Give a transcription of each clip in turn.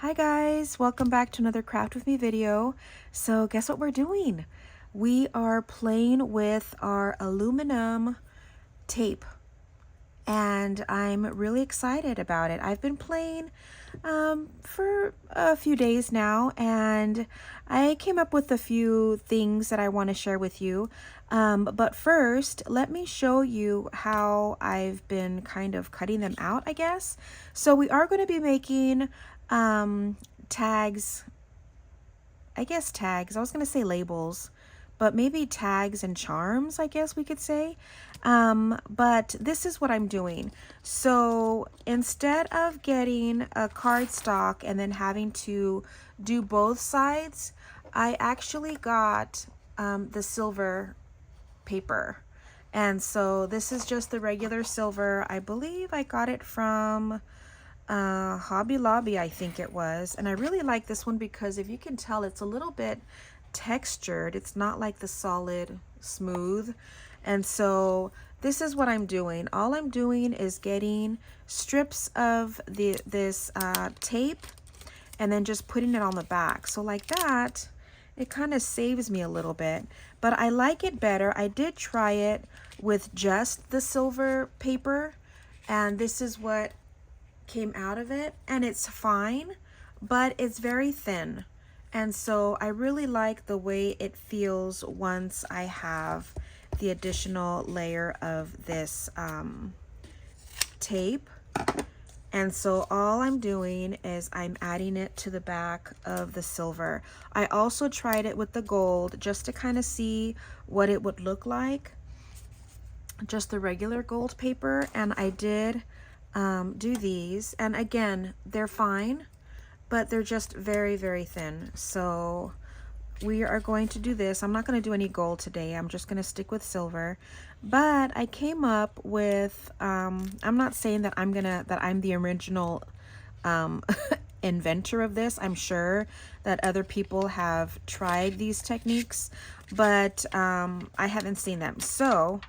Hi guys, welcome back to another Craft With Me video. So guess what we're doing? We are playing with our aluminum tape and I'm really excited about it. I've been playing for a few days now and I came up with a few things that I want to share with you. But first, let me show you how I've been kind of cutting them out, I guess. So we are going to be making tags, I guess tags. I was going to say labels, but maybe tags and charms, I guess we could say. But this is what I'm doing. So instead of getting a cardstock and then having to do both sides, I actually got the silver paper. And so this is just the regular silver. I believe I got it from Hobby Lobby, I think it was. And I really like this one because if you can tell, it's a little bit textured. It's not like the solid smooth. And so this is what I'm doing. All I'm doing is getting strips of this tape and then just putting it on the back. So like that, it kind of saves me a little bit, but I like it better. I did try it with just the silver paper, and this is what came out of it, and it's fine, but it's very thin. And so I really like the way it feels once I have the additional layer of this tape. And so all I'm doing is I'm adding it to the back of the silver. I also tried it with the gold just to kind of see what it would look like, just the regular gold paper. And I did do these, and again, they're fine, but they're just very, very thin. So we are going to do this. I'm not going to do any gold today. I'm just going to stick with silver. But I came up with, I'm not saying that I'm the original inventor of this. I'm sure that other people have tried these techniques, but I haven't seen them. So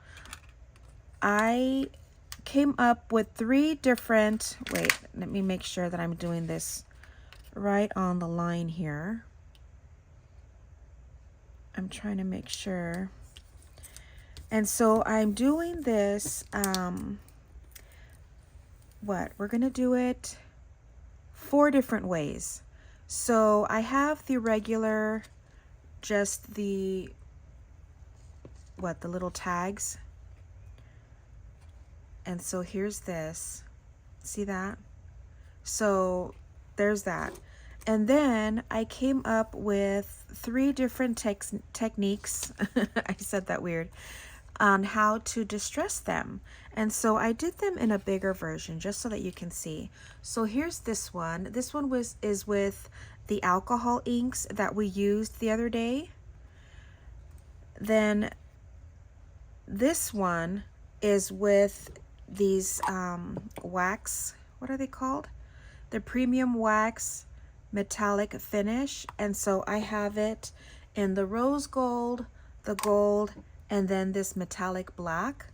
I came up with 3 different, wait, let me make sure that I'm doing this right on the line here. I'm trying to make sure. And so I'm doing this, we're gonna do it 4 different ways. So I have the regular, just the little tags. And so here's this, see that? So there's that. And then I came up with 3 different techniques, I said that weird, on how to distress them. And so I did them in a bigger version just so that you can see. So here's this one. This one is with the alcohol inks that we used the other day. Then this one is with these wax, what are they called? The premium wax metallic finish. And so I have it in the rose gold, the gold, and then this metallic black.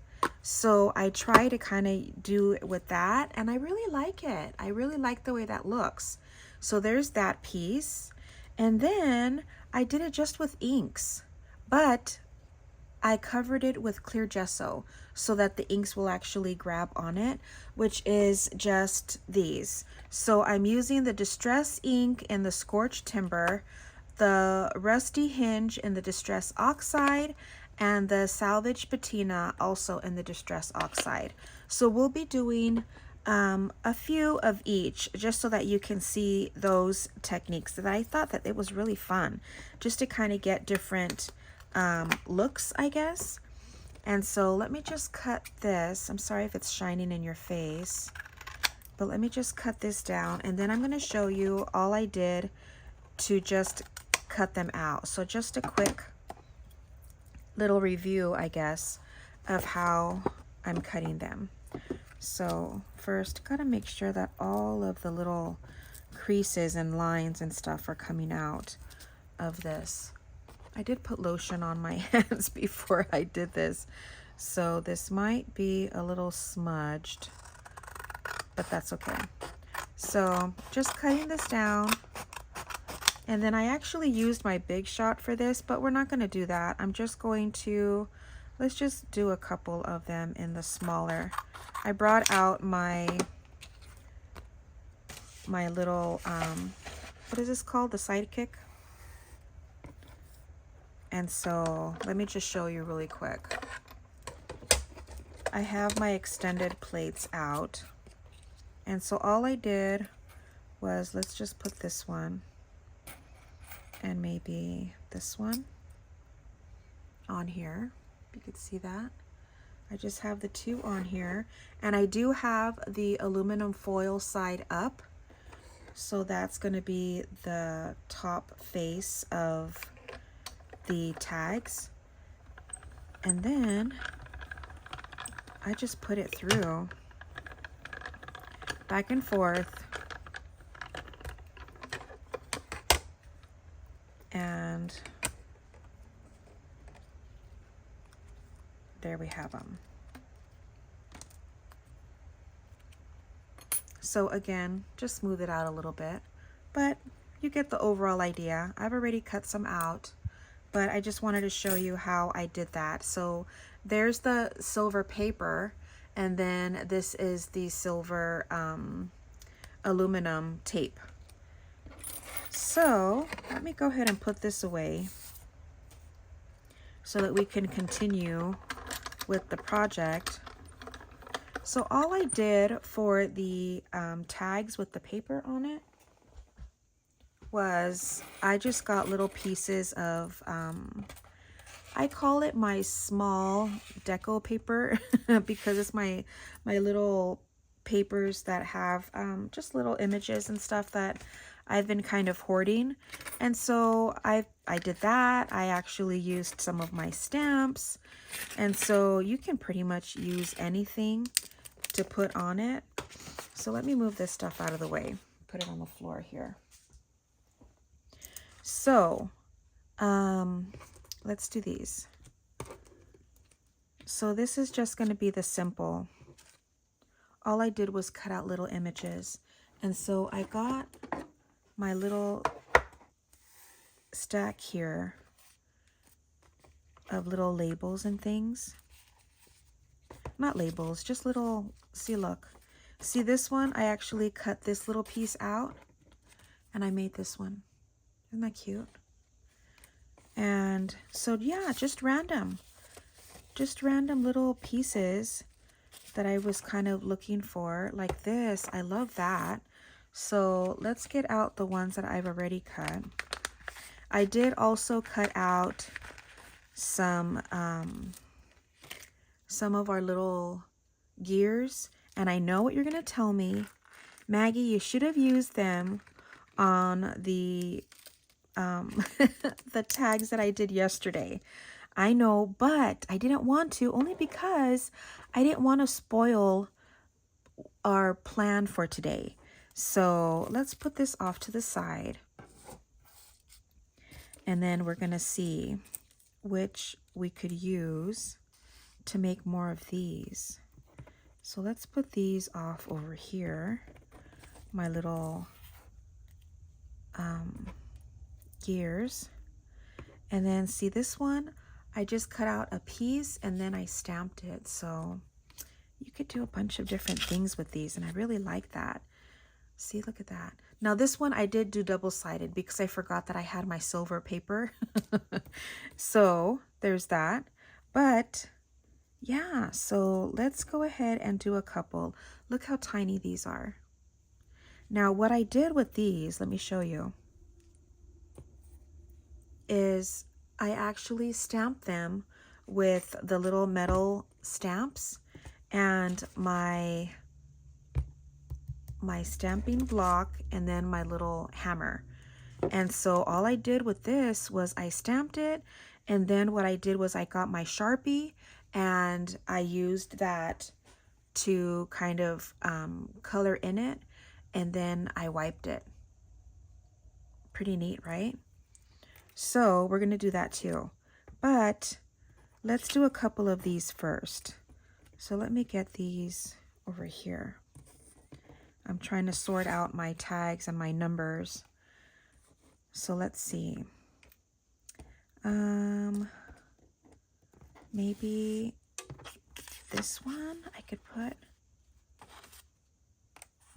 So I try to kind of do it with that, and I really like it. I really like the way that looks. So there's that piece. And then I did it just with inks, but I covered it with clear gesso so that the inks will actually grab on it, which is just these. So I'm using the Distress ink in the Scorched Timber, the Rusty Hinge in the Distress Oxide, and the Salvage Patina also in the Distress Oxide. So we'll be doing a few of each just so that you can see those techniques. That I thought that it was really fun just to kind of get different looks, I guess. And so let me just cut this. I'm sorry if it's shining in your face, but let me just cut this down, and then I'm going to show you all I did to just cut them out. So just a quick little review, I guess, of how I'm cutting them. So first, gotta make sure that all of the little creases and lines and stuff are coming out of this. I did put lotion on my hands before I did this, so this might be a little smudged, but that's okay. So just cutting this down. And then I actually used my big shot for this, but we're not going to do that. I'm just going to, let's just do a couple of them in the smaller. I brought out my little, what is this called? The Sidekick. And so let me just show you really quick. I have my extended plates out. And so all I did was, let's just put this one and maybe this one on here. If you could see that. I just have the two on here. And I do have the aluminum foil side up. So that's going to be the top face of the tags. And then I just put it through back and forth. And there we have them. So again, just smooth it out a little bit, but you get the overall idea. I've already cut some out, but I just wanted to show you how I did that. So there's the silver paper, and then this is the silver aluminum tape. So let me go ahead and put this away so that we can continue with the project. So all I did for the tags with the paper on it was I just got little pieces of, I call it my small deco paper because it's my little papers that have just little images and stuff that I've been kind of hoarding. And so I did that. I actually used some of my stamps. And so you can pretty much use anything to put on it. So let me move this stuff out of the way. Put it on the floor here. So let's do these. So this is just going to be the simple. All I did was cut out little images. And so I got my little stack here of little labels and things. Not labels, just little, see, look. See this one? I actually cut this little piece out and I made this one. Isn't that cute? And so yeah, just random little pieces that I was kind of looking for, like this. I love that. So let's get out the ones that I've already cut. I did also cut out some of our little gears, and I know what you're gonna tell me, Maggie, you should have used them on the the tags that I did yesterday. I know, but I didn't want to, only because I didn't want to spoil our plan for today. So let's put this off to the side. And then we're going to see which we could use to make more of these. So let's put these off over here. My little gears. And then see this one, I just cut out a piece and then I stamped it. So you could do a bunch of different things with these, and I really like that. See, look at that. Now this one I did do double-sided because I forgot that I had my silver paper. So there's that. But yeah, so let's go ahead and do a couple. Look how tiny these are. Now what I did with these, let me show you, is I actually stamped them with the little metal stamps and my stamping block and then my little hammer. And so all I did with this was I stamped it, and then what I did was I got my Sharpie and I used that to kind of color in it, and then I wiped it. Pretty neat, right? So we're going to do that too. But let's do a couple of these first. So let me get these over here. I'm trying to sort out my tags and my numbers. So let's see. Maybe this one I could put.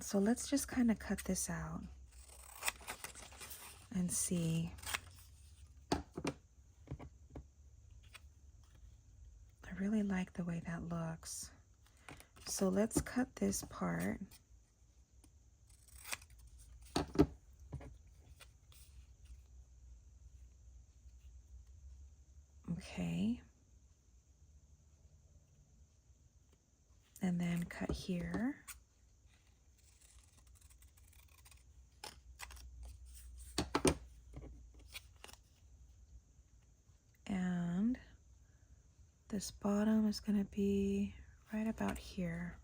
So let's just kind of cut this out and see. I really like the way that looks. So let's cut this part. Okay. And then cut here. And this bottom is going to be right about here.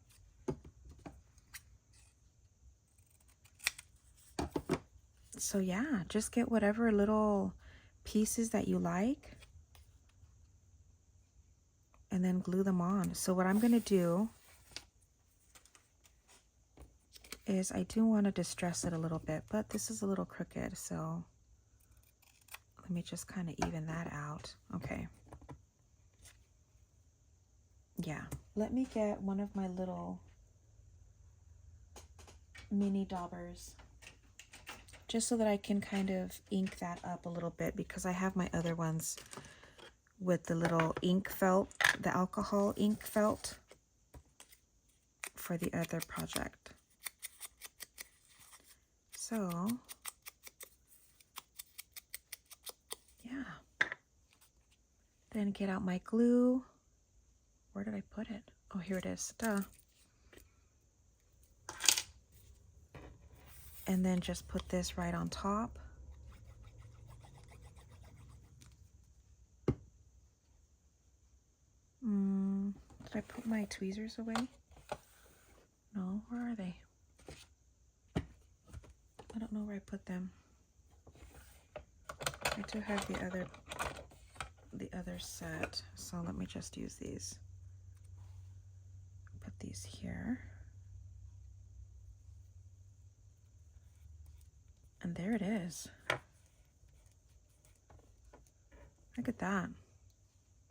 So yeah, just get whatever little pieces that you like and then glue them on. So what I'm going to do is I do want to distress it a little bit, but this is a little crooked, so let me just kind of even that out. Okay. Yeah, let me get one of my little mini daubers just so that I can kind of ink that up a little bit, because I have my other ones with the little ink felt, the alcohol ink felt for the other project. So, yeah. Then get out my glue. Where did I put it? Oh, here it is. Duh. And then just put this right on top. Did I put my tweezers away? No, where are they? I don't know where I put them. I do have the other set, so let me just use these. Put these here. And there it is. Look at that.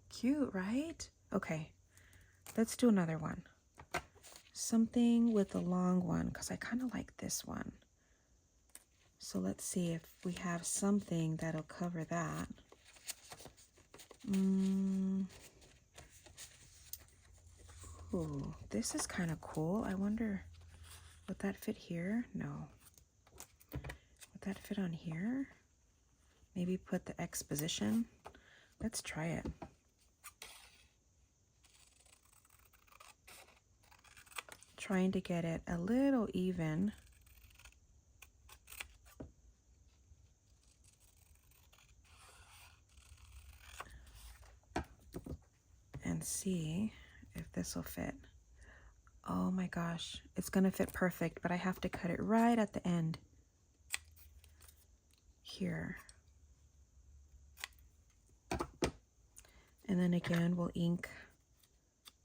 Cute, right? Okay, let's do another one. Something with a long one, because I kind of like this one. So let's see if we have something that'll cover that. Ooh, this is kind of cool. I wonder, would that fit here? No. Would that fit on here? Maybe put the exposition. Let's try it. Trying to get it a little even. And see if this will fit. Oh my gosh, it's gonna fit perfect, but I have to cut it right at the end. Here. And then again, we'll ink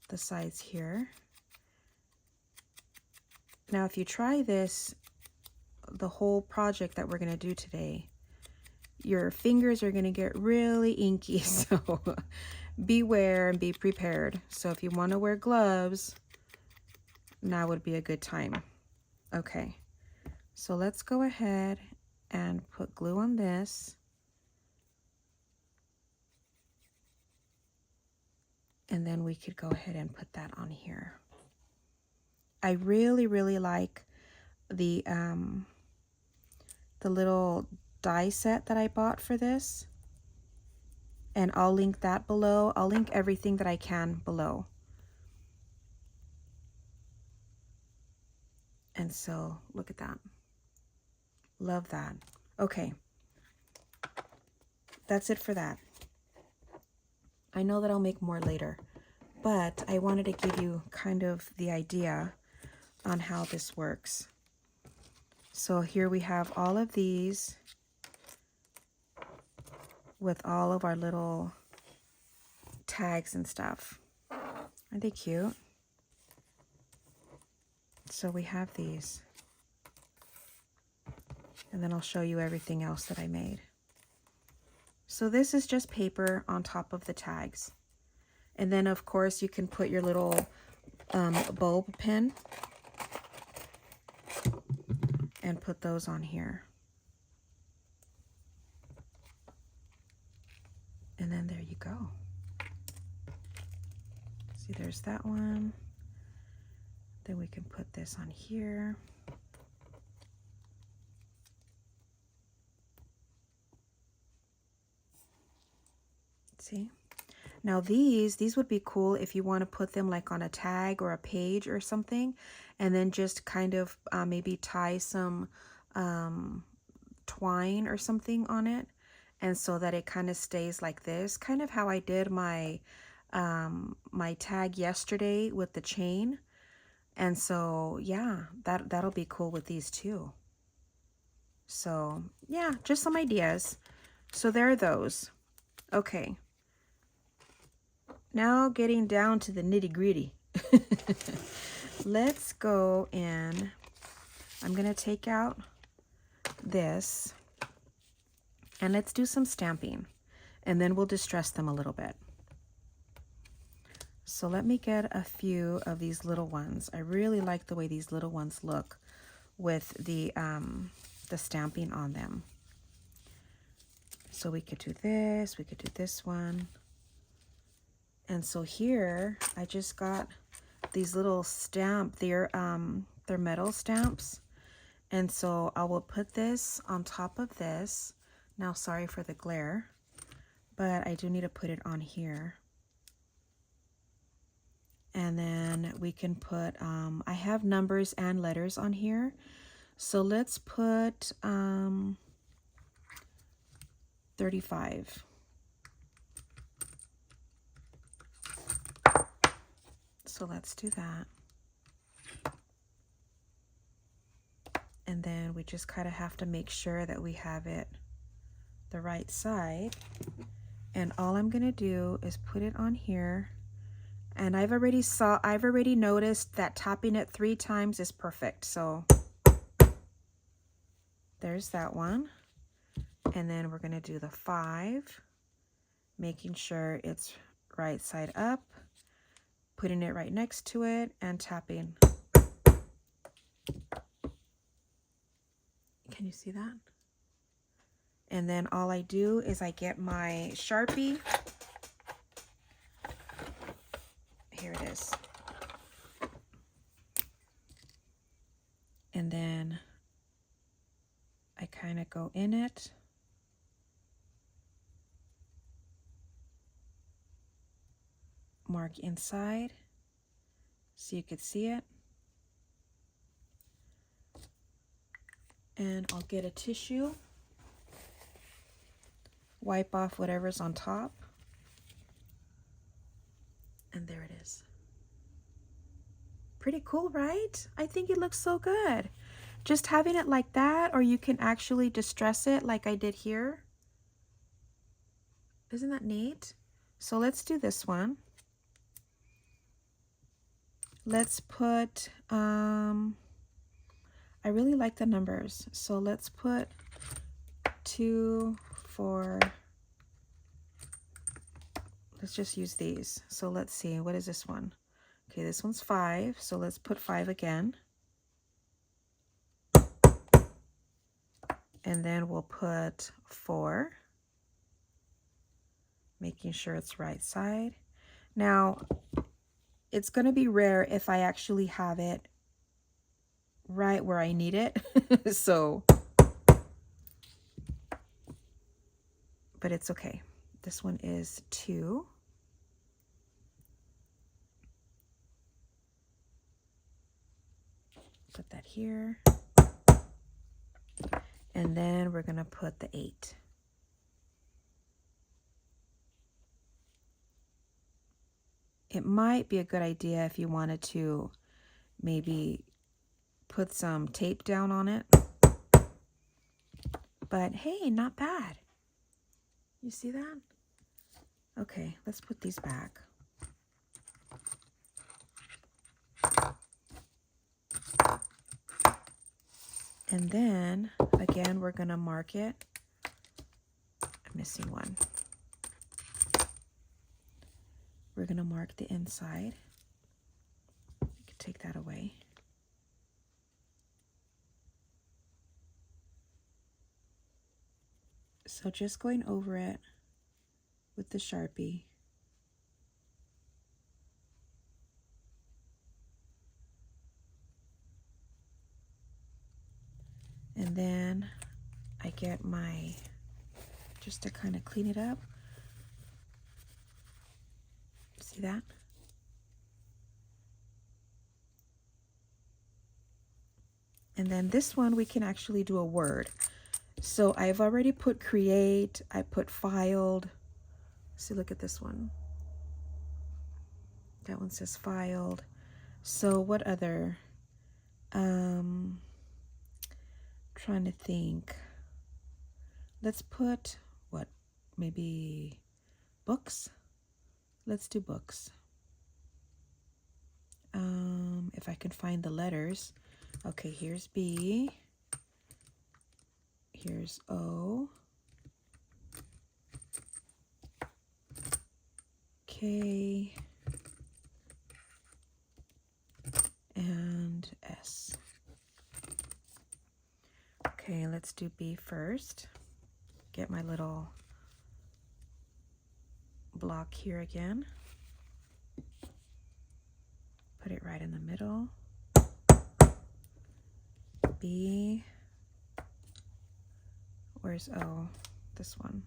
the sides here. Now, if you try this, the whole project that we're gonna do today, your fingers are gonna get really inky, so beware and be prepared. So if you wanna wear gloves, now would be a good time. Okay, so let's go ahead and put glue on this. And then we could go ahead and put that on here. I really, really like the little die set that I bought for this. And I'll link that below. I'll link everything that I can below. And so, look at that. Love that. Okay. That's it for that. I know that I'll make more later, but I wanted to give you kind of the idea on how this works. So here we have all of these with all of our little tags and stuff. Aren't they cute? So we have these. And then I'll show you everything else that I made. So this is just paper on top of the tags. And then of course you can put your little bulb pin and put those on here. And then there you go. See, there's that one. Then we can put this on here. See? Now these would be cool if you want to put them like on a tag or a page or something, and then just kind of maybe tie some twine or something on it, and so that it kind of stays like this, kind of how I did my my tag yesterday with the chain. And so yeah, that'll be cool with these too. So yeah, just some ideas. So there are those. Okay, now getting down to the nitty-gritty. Let's go in. I'm gonna take out this and let's do some stamping, and then we'll distress them a little bit. So let me get a few of these little ones. I really like the way these little ones look with the stamping on them. So we could do this, we could do this one. And so here I just got these little they're metal stamps. And so I will put this on top of this. Now, sorry for the glare, but I do need to put it on here. And then we can put, I have numbers and letters on here. So let's put 35. So let's do that. And then we just kind of have to make sure that we have it the right side. And all I'm gonna do is put it on here. And I've already noticed that tapping it 3 times is perfect. So there's that one. And then we're gonna do the 5, making sure it's right side up, putting it right next to it and tapping. Can you see that? And then all I do is I get my Sharpie. Here it is. And then I kind of go in it. Mark inside so you could see it. And I'll get a tissue, wipe off whatever's on top. And there it is. Pretty cool, right? I think it looks so good. Just having it like that, or you can actually distress it like I did here. Isn't that neat? So let's do this one. Let's put, I really like the numbers. So let's put 2, 4. Let's just use these. So let's see, what is this one? Okay, this one's 5. So let's put 5 again. And then we'll put 4, making sure it's right side. Now, it's going to be rare if I actually have it right where I need it. So, but it's okay. This one is 2. Put that here. And then we're going to put the 8. It might be a good idea if you wanted to maybe put some tape down on it. But hey, not bad. You see that? Okay, let's put these back. And then again, we're gonna mark it. I'm missing one. We're gonna mark the inside. You can take that away. So just going over it with the Sharpie. And then I get my, just to kind of clean it up. See that? And then this one, we can actually do a word. So I've already put create, I put filed. See, look at this one. That one says filed. So what other? Trying to think. Let's put what? Maybe books? Let's do books. If I can find the letters. Okay, here's B. Here's O. K. And S. Okay, let's do B first. Get my little block here again. Put it right in the middle. B. Where's O? This one.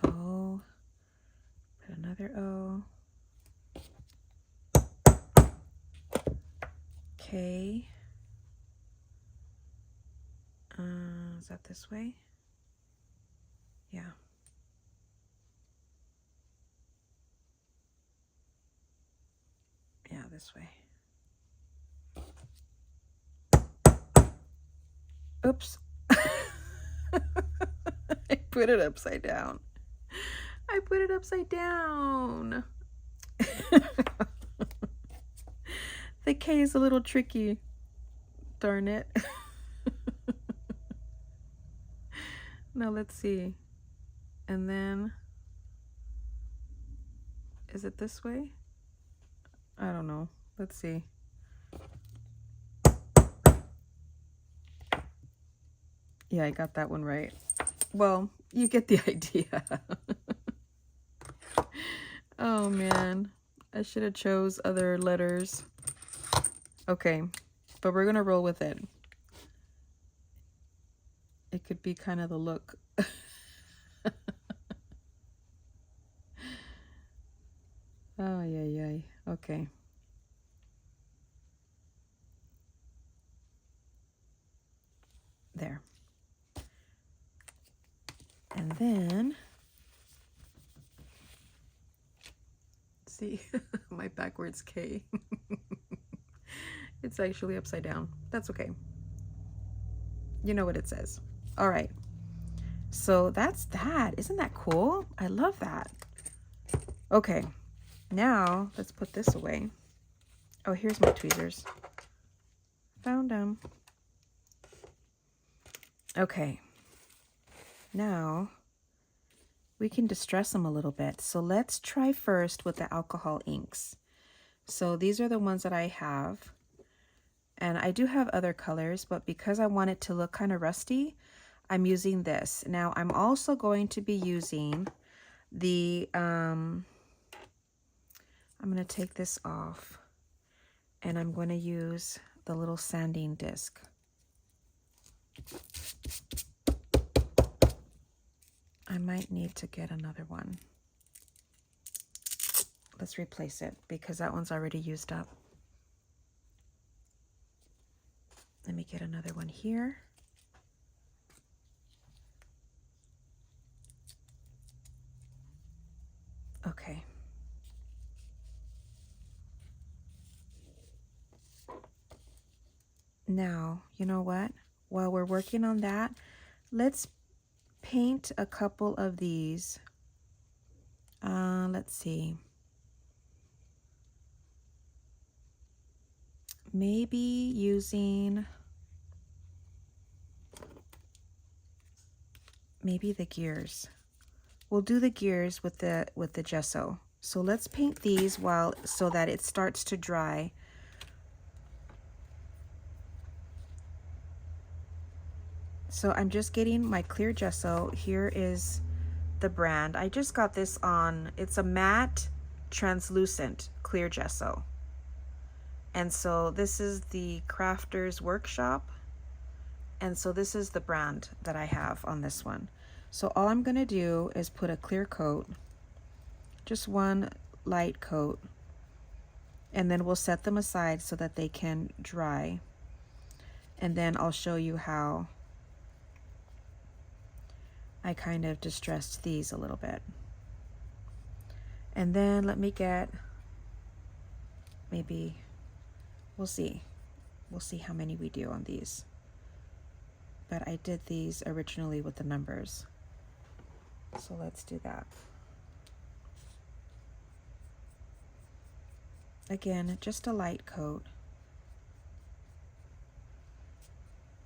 O. Put another O. K. Is that this way? Yeah. Yeah, this way. Oops. I put it upside down. I put it upside down. The K is a little tricky. Darn it. Now let's see. And then, is it this way? I don't know. Let's see. Yeah, I got that one right. Well, you get the idea. Oh man, I should have chose other letters. Okay, but we're gonna roll with it. It could be kind of the look. Oh, yeah. Okay. There. And then, see, my backwards K. It's actually upside down. That's okay. You know what it says. All right. So that's that. Isn't that cool? I love that. Okay. Now, let's put this away. Oh, here's my tweezers. Found them. Okay. Now, we can distress them a little bit. So let's try first with the alcohol inks. So these are the ones that I have. And I do have other colors, but because I want it to look kind of rusty, I'm using this. Now, I'm also going to be using the, I'm going to take this off. And I'm going to use the little sanding disc. I might need to get another one. Let's replace it because that one's already used up. Let me get another one here. Okay. Now, you know what? While we're working on that, let's paint a couple of these Let's see. Maybe using the gears. We'll do the gears with the gesso. So let's paint these so that it starts to dry. So I'm just getting my clear gesso. Here is the brand. I just got this it's a matte translucent clear gesso. And so this is the Crafter's Workshop. And so this is the brand that I have on this one. So all I'm gonna do is put a clear coat, just one light coat, and then we'll set them aside so that they can dry. And then I'll show you how I kind of distressed these a little bit. And then let me get, maybe, we'll see how many we do on these. But I did these originally with the numbers. So let's do that. Again, just a light coat,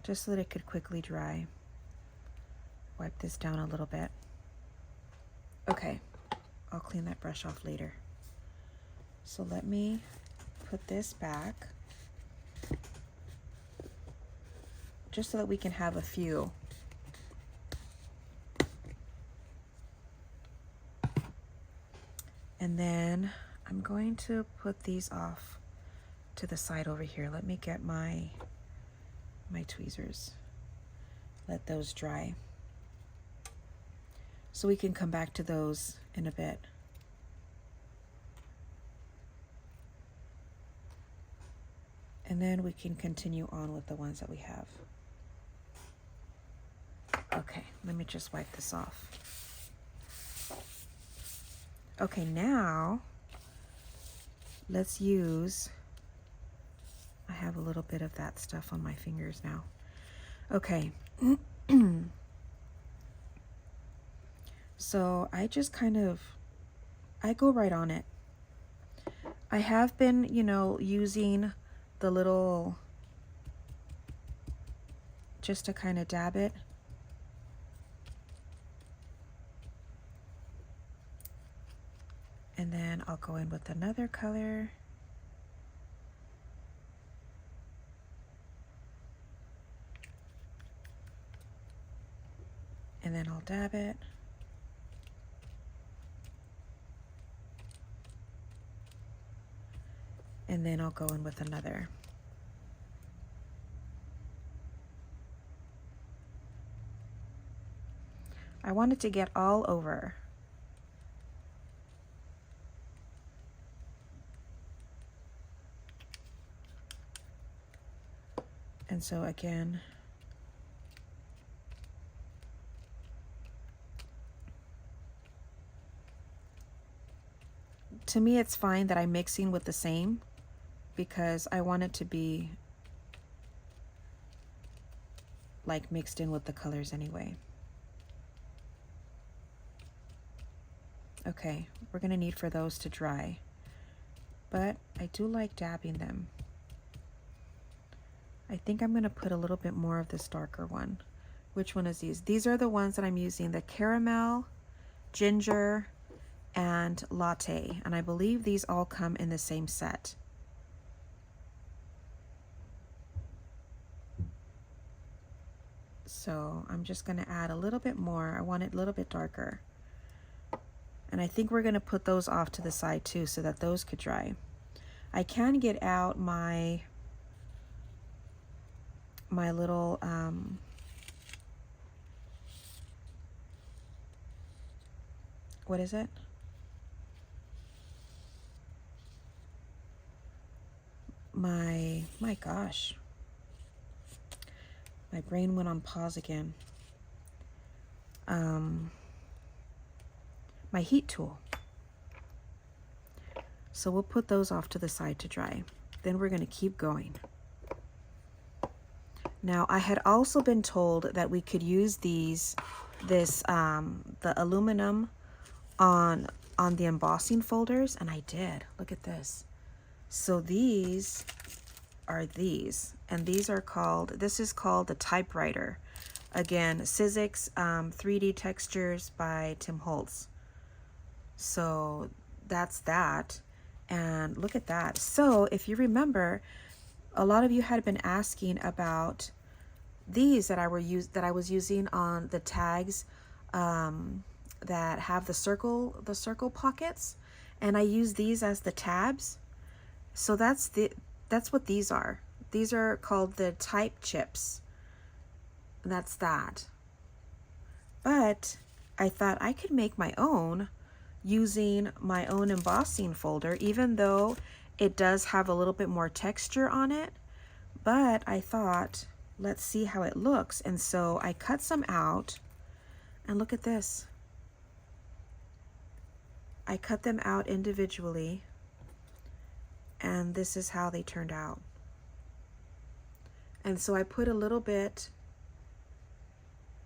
just so that it could quickly dry. Wipe this down a little bit. Okay, I'll clean that brush off later. So let me put this back, just so that we can have a few. And then I'm going to put these off to the side over here. Let me get my tweezers. Let those dry. So we can come back to those in a bit. And then we can continue on with the ones that we have. Okay, let me just wipe this off. Okay, now let's use, I have a little bit of that stuff on my fingers now. Okay. So I just I go right on it. I have been, using the little, just to kind of dab it. And then I'll go in with another color. And then I'll dab it. And then I'll go in with another. I want it to get all over. And so again, to me it's fine that I'm mixing with the same, because I want it to be like mixed in with the colors anyway. Okay, we're gonna need for those to dry, but I do like dabbing them. I think I'm gonna put a little bit more of this darker one. Which one is these? These are the ones that I'm using, the caramel, ginger, and latte. And I believe these all come in the same set. So I'm just gonna add a little bit more. I want it a little bit darker. And I think we're gonna put those off to the side too, so that those could dry. I can get out my little what is it? My gosh. My brain went on pause again. My heat tool. So we'll put those off to the side to dry. Then we're going to keep going. Now I had also been told that we could use the aluminum on on the embossing folders, and I did. Look at this. So these are these, and these are called, this is called the Typewriter. Again, Sizzix 3D Textures by Tim Holtz. So that's that. And look at that. So if you remember, a lot of you had been asking about these that I was using on the tags that have the circle pockets, and I use these as the tabs. So that's what these are. These are called the type chips. And that's that. But I thought I could make my own using my own embossing folder, even though it does have a little bit more texture on it. But I thought, let's see how it looks. And so I cut some out, and look at this. I cut them out individually, and this is how they turned out. And so I put a little bit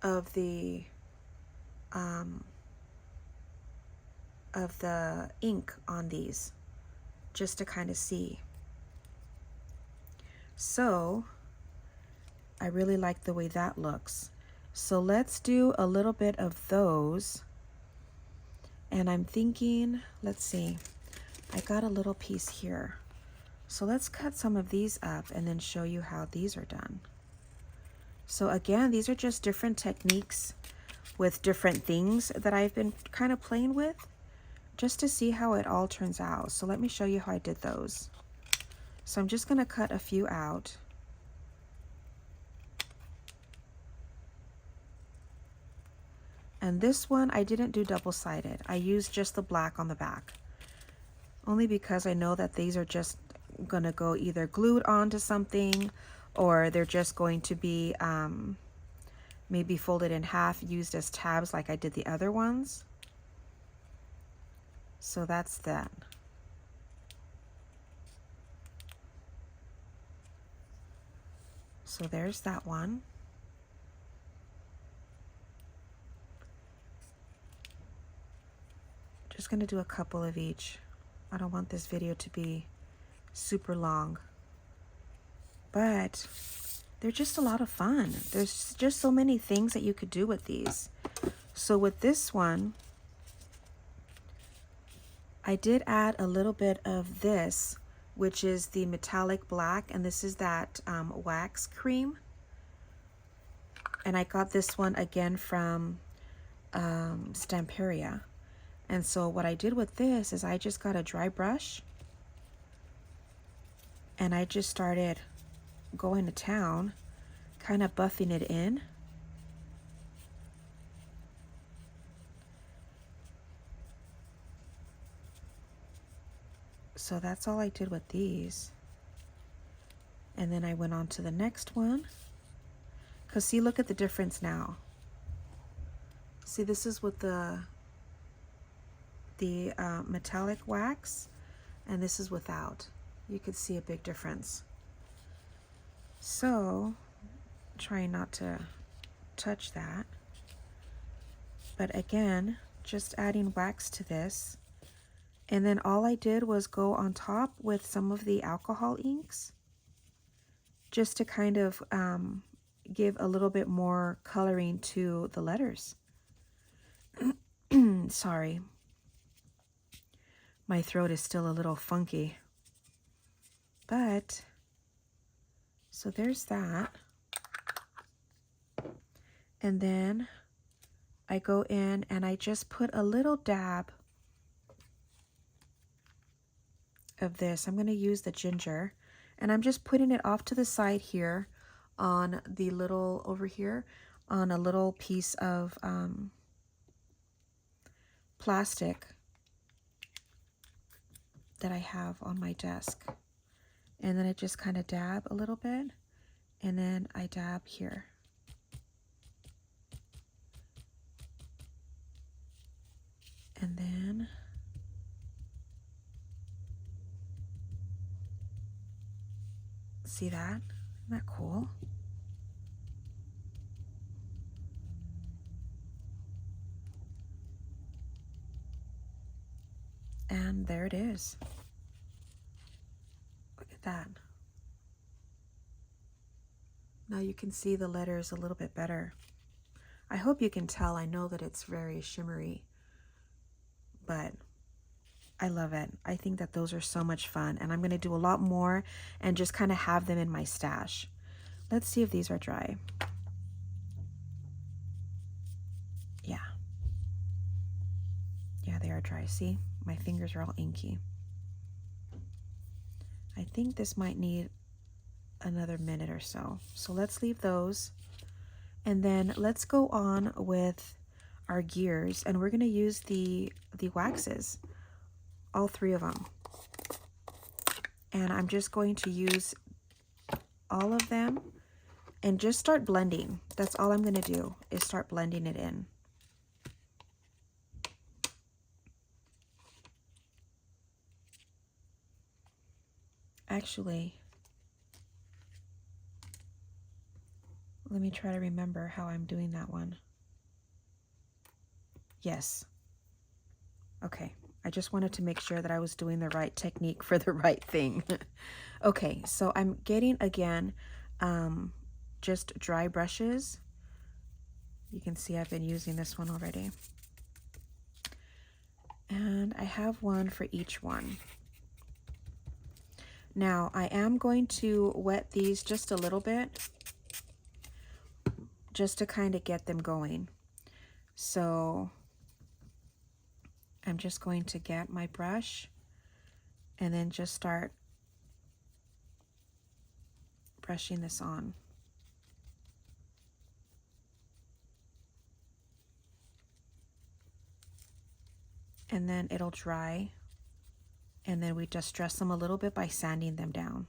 of the ink on these just to kind of see. So I really like the way that looks. So let's do a little bit of those. And I'm thinking, let's see, I got a little piece here. So let's cut some of these up and then show you how these are done. So again, these are just different techniques with different things that I've been kind of playing with just to see how it all turns out. So let me show you how I did those. So I'm just going to cut a few out. And this one, I didn't do double-sided. I used just the black on the back. Only because I know that these are just going to go either glued onto something, or they're just going to be maybe folded in half, used as tabs like I did the other ones. So that's that. So there's that one. Just going to do a couple of each. I don't want this video to be super long, but they're just a lot of fun. There's just so many things that you could do with these. So with this one, I did add a little bit of this, which is the metallic black, and this is that wax cream. And I got this one again from Stamperia. And so what I did with this is I just got a dry brush, and I just started going to town, kind of buffing it in. So that's all I did with these. And then I went on to the next one. Because see, look at the difference now. See, this is with the metallic wax, and this is without. You could see a big difference. So, trying not to touch that. But again, just adding wax to this. And then all I did was go on top with some of the alcohol inks, just to kind of give a little bit more coloring to the letters. Sorry. My throat is still a little funky. But, so there's that. And then I go in and I just put a little dab of this. I'm going to use the ginger, and I'm just putting it off to the side here on the little, over here, on a little piece of plastic that I have on my desk. And then I just kind of dab a little bit, and then I dab here. And then see that? Isn't that cool? And there it is. Look at that. Now you can see the letters a little bit better. I hope you can tell. I know that it's very shimmery, but I love it. I think that those are so much fun, and I'm going to do a lot more and just kind of have them in my stash. Let's see if these are dry. Yeah. Yeah, they are dry. See, my fingers are all inky. I think this might need another minute or so. So let's leave those. And then let's go on with our gears, and we're going to use the waxes, all 3 of them. And I'm just going to use all of them and just start blending. That's all I'm going to do, is start blending it in. Actually, let me try to remember how I'm doing that one. Yes. Okay. I just wanted to make sure that I was doing the right technique for the right thing. Okay, so I'm getting, again, just dry brushes. You can see I've been using this one already. And I have one for each one. Now, I am going to wet these just a little bit, just to kind of get them going. So I'm just going to get my brush and then just start brushing this on. And then it'll dry, and then we just dress them a little bit by sanding them down.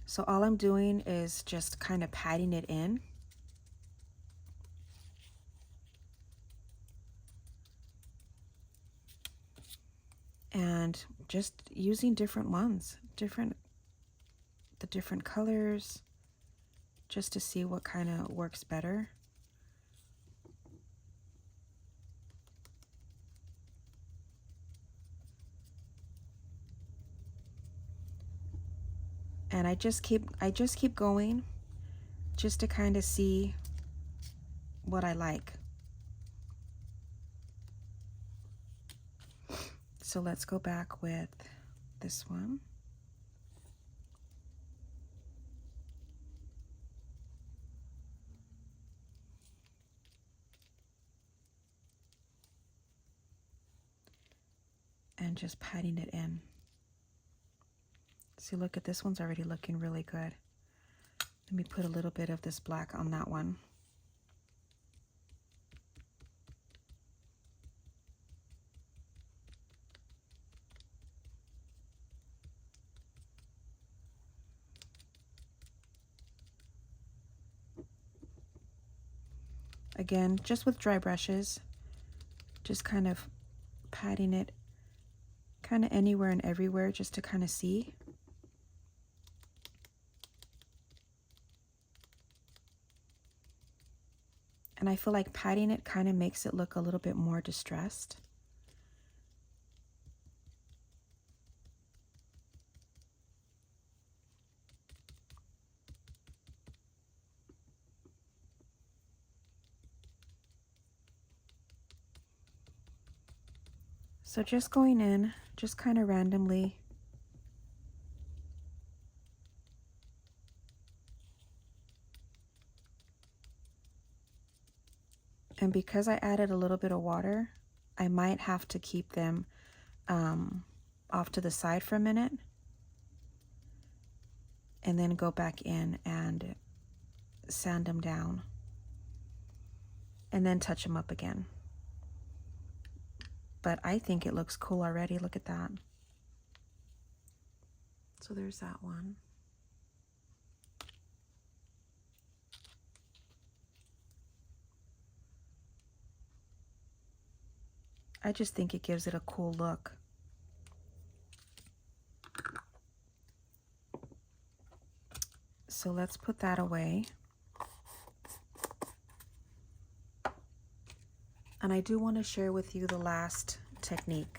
So all I'm doing is just kind of patting it in. And just using different ones, the different colors, just to see what kind of works better. And I just keep going, just to kind of see what I like. So let's go back with this one. And just patting it in. See, look at this one's already looking really good. Let me put a little bit of this black on that one. Again, just with dry brushes, just kind of patting it kind of anywhere and everywhere, just to kind of see. And I feel like patting it kind of makes it look a little bit more distressed. So just going in, just kind of randomly. And because I added a little bit of water, I might have to keep them off to the side for a minute, and then go back in and sand them down, and then touch them up again. But I think it looks cool already. Look at that. So there's that one. I just think it gives it a cool look. So let's put that away. And I do want to share with you the last technique,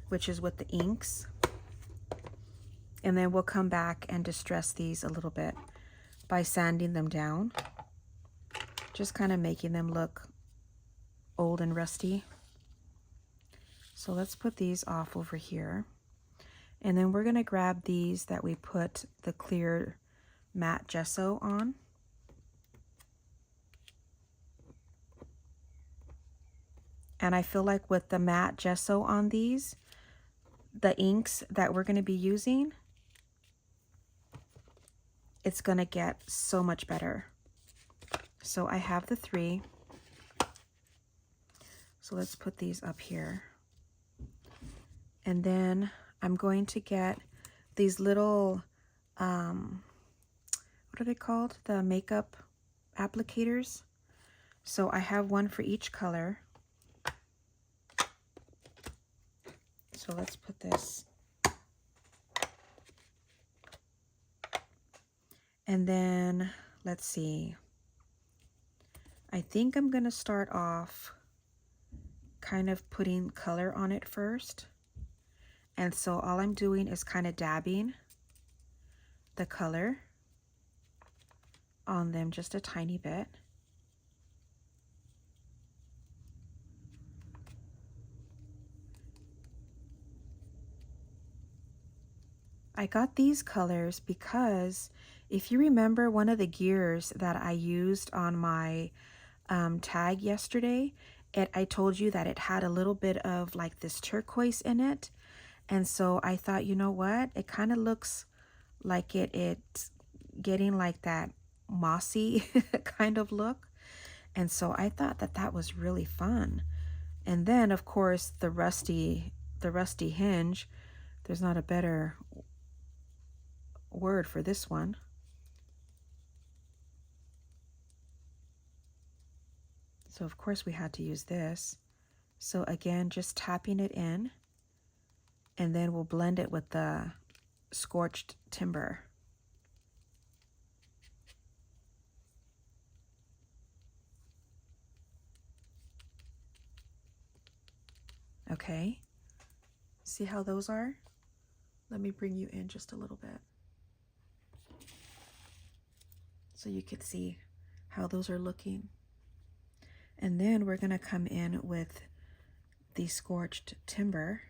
which is with the inks. And then we'll come back and distress these a little bit by sanding them down, just kind of making them look old and rusty. So let's put these off over here. And then we're going to grab these that we put the clear matte gesso on. And I feel like with the matte gesso on these, the inks that we're going to be using, it's going to get so much better. So I have the 3. So let's put these up here. And then I'm going to get these little, what are they called? The makeup applicators. So I have one for each color. So let's put this. And then, let's see. I think I'm going to start off kind of putting color on it first. And so all I'm doing is kind of dabbing the color on them just a tiny bit. I got these colors because if you remember one of the gears that I used on my tag yesterday, I told you that it had a little bit of like this turquoise in it. And so I thought, you know what? It kind of looks like it's getting like that mossy kind of look. And so I thought that that was really fun. And then of course the rusty hinge, there's not a better word for this one. So of course we had to use this. So again, just tapping it in, and then we'll blend it with the scorched timber. Okay, see how those are? Let me bring you in just a little bit so you could see how those are looking. And then we're gonna come in with the scorched timber.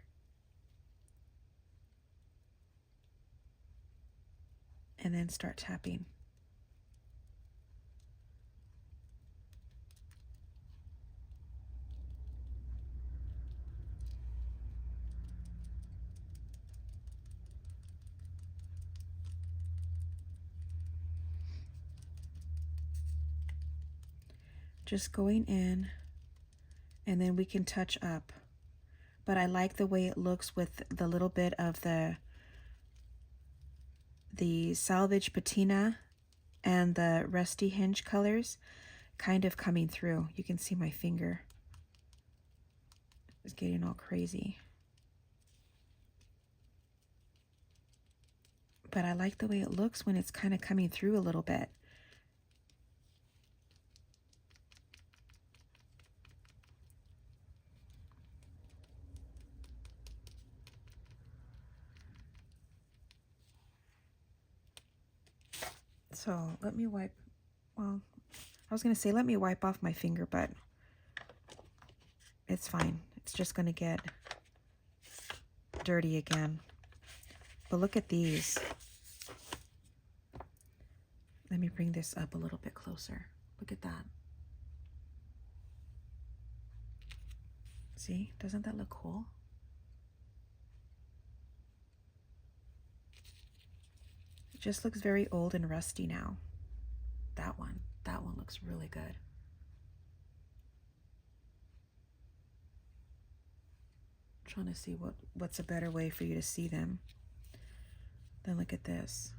And then start tapping. Just going in, and then we can touch up. But I like the way it looks with the little bit of the salvage patina and the rusty hinge colors kind of coming through. You can see my finger is getting all crazy. But I like the way it looks when it's kind of coming through a little bit. So let me wipe, well, I was going to say let me wipe off my finger, but it's fine. It's just going to get dirty again. But look at these. Let me bring this up a little bit closer. Look at that. See, doesn't that look cool? It just looks very old and rusty now. That one looks really good. I'm trying to see what's a better way for you to see them. Then look at this.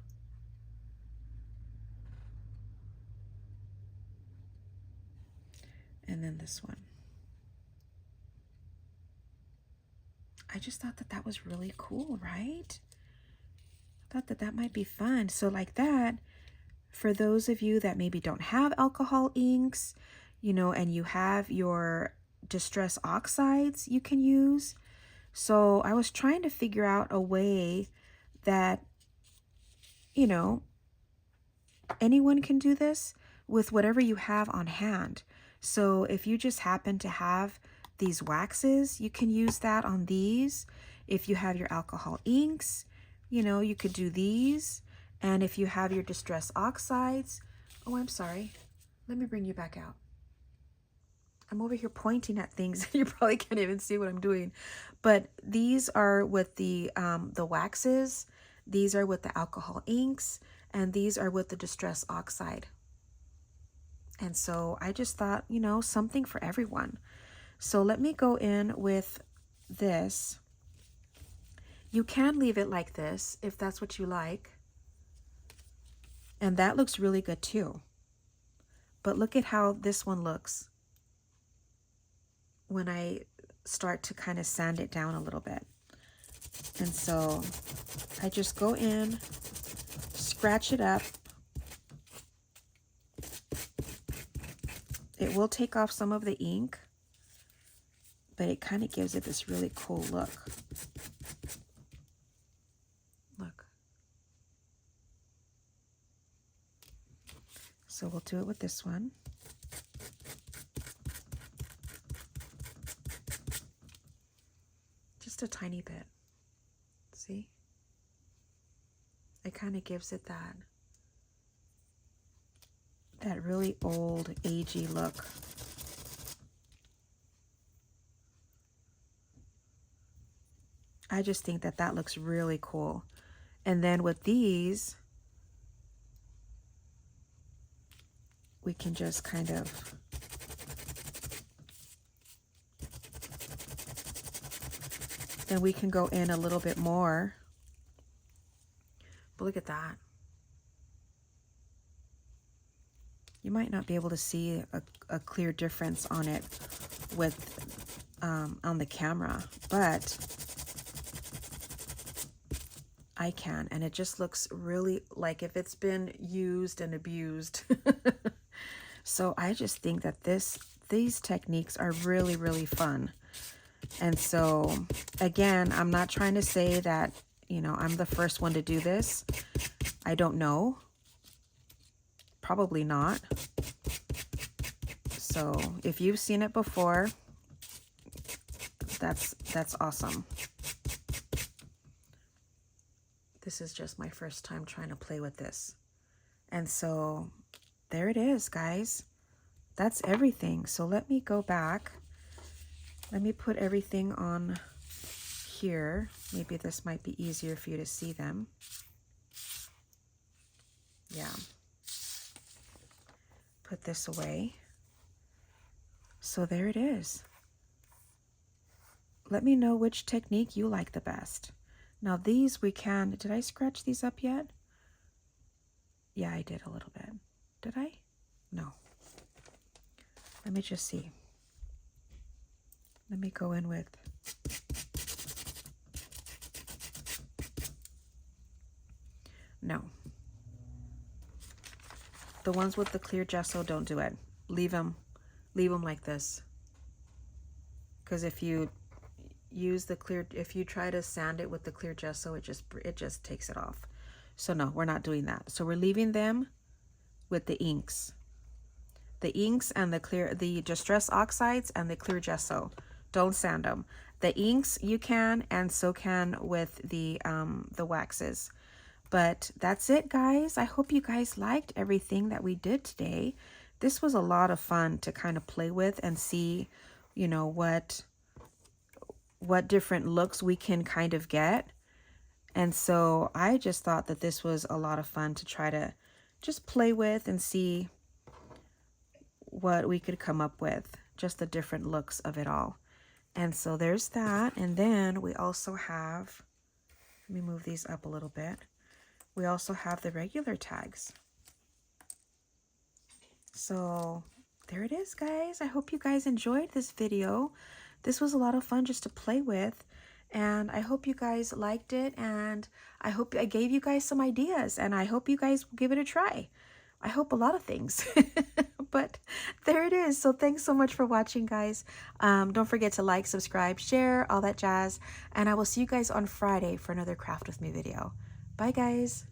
And then this one. I just thought that that was really cool, right? I thought that that might be fun. So like that, for those of you that maybe don't have alcohol inks, you know, and you have your distress oxides you can use. So I was trying to figure out a way that, you know, anyone can do this with whatever you have on hand. So if you just happen to have these waxes, you can use that on these. If you have your alcohol inks, you know, you could do these. And if you have your distress oxides, oh, I'm sorry. Let me bring you back out. I'm over here pointing at things. You probably can't even see what I'm doing. But these are with the waxes. These are with the alcohol inks. And these are with the distress oxide. And so I just thought, you know, something for everyone. So let me go in with this. You can leave it like this if that's what you like. And that looks really good too. But look at how this one looks when I start to kind of sand it down a little bit. And so I just go in, scratch it up. It will take off some of the ink, but it kind of gives it this really cool look. Look. So we'll do it with this one. Just a tiny bit. See? It kind of gives it that really old, agey look. I just think that that looks really cool. And then with these, we can just kind of then we can go in a little bit more. But look at that. You might not be able to see a clear difference on it with on the camera, but I can, and it just looks really like if it's been used and abused. So I just think that these techniques are really, really fun. And so again, I'm not trying to say that, you know, I'm the first one to do this. I don't know. Probably not. So if you've seen it before, that's awesome. This is just my first time trying to play with this. And so there it is, guys. That's everything. So let me go back. Let me put everything on here. Maybe this might be easier for you to see them. Yeah. Put this away. So there it is. Let me know which technique you like the best. Now these we can, did I scratch these up yet? Yeah, I did a little bit. Did I? No. Let me just see. Let me go in with, no. The ones with the clear gesso, don't do it. Leave them like this. Because if you use the clear, if you try to sand it with the clear gesso, it just takes it off. So no, we're not doing that. So we're leaving them with the inks. The inks and the distress oxides and the clear gesso. Don't sand them. The inks you can, and so can with the waxes. But that's it, guys. I hope you guys liked everything that we did today. This was a lot of fun to kind of play with and see, you know, what different looks we can kind of get. And so I just thought that this was a lot of fun to try to just play with and see what we could come up with, just the different looks of it all. And so there's that. And then we also have, let me move these up a little bit. We also have the regular tags. So there it is, guys. I hope you guys enjoyed this video. This was a lot of fun just to play with. And I hope you guys liked it. And I hope I gave you guys some ideas. And I hope you guys will give it a try. I hope a lot of things. But there it is. So thanks so much for watching, guys. Don't forget to like, subscribe, share, all that jazz. And I will see you guys on Friday for another Craft With Me video. Bye, guys.